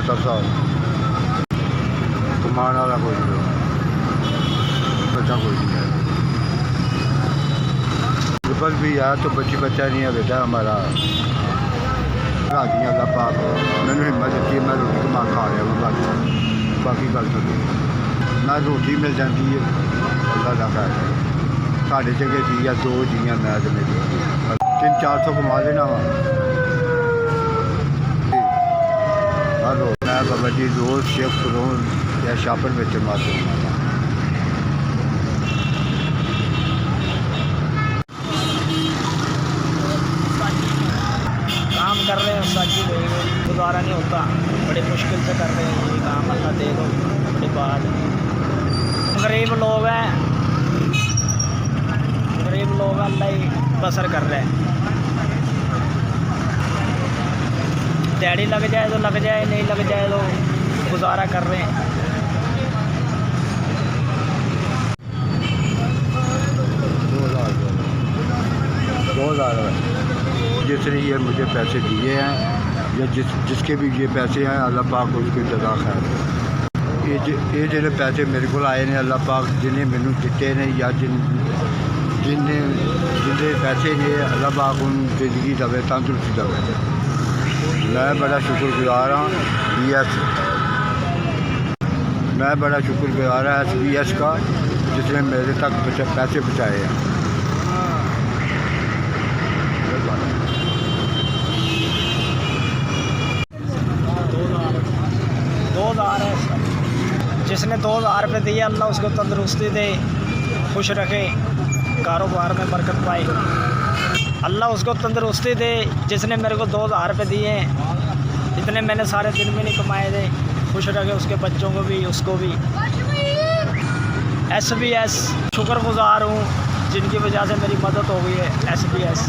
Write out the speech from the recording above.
75 साल कमाने वाला कोई नहीं, बच्चा कोई नहीं है। बस भी यार तो बच्चा नहीं है बेटा हमारा। राजी अल्लाह पाक मैंने हिम्मत दी, मैं रोटी कमा खा रहा हूँ। बाकी गल तो ना रोटी मिल जाती है, अल्लाह का खैर है। साढ़े जगह जी या 2 जी मैं तो मेरी 300-400 कमा लेना वा हर रोज। मैं बाबा जी रोज़ शिफ्ट रोज़ या शापर में मारता हूँ। काम कर रहे हैं साजी गुजारा नहीं होता, बड़ी मुश्किल से कर रहे हैं ये काम। अल्लाह दे दो, बड़ी बात। गरीब लोग हैं, गरीब लोग अल्लाह ही बसर कर रहे हैं। दिहाड़ी लग जाए तो लग जाए, नहीं लग जाए तो गुजारा कर रहे हैं। 2000 जिसने ये मुझे पैसे दिए हैं या जिसके भी ये पैसे हैं, अल्लाह पाक उसकी जज़ा खैर। ये जो पैसे मेरे को आए ने, अल्लाह पाक जिन्हें मैनू दिते ने या जिन्हें पैसे ने, अल्लाह पाक उन जिंदगी दवे, तंदुरुस्ती दवे। मैं बड़ा शुक्रगुजार हाँ मैं बड़ा शुक्रगुजार हाँ SBS का, जिसने मेरे तक पैसे बचाए हैं। 2000 है जिसने 2000 रुपये दिए, अल्लाह उसको तंदुरुस्ती दे, खुश रखे, कारोबार में बरकत पाए। अल्लाह उसको तंदुरुस्ती दे जिसने मेरे को 2000 रुपये दिए हैं। इतने मैंने सारे दिन में नहीं कमाए थे। खुश रखे उसके बच्चों को भी, उसको भी। SBS शुक्रगुजार हूँ जिनकी वजह से मेरी मदद हो गई है। SBS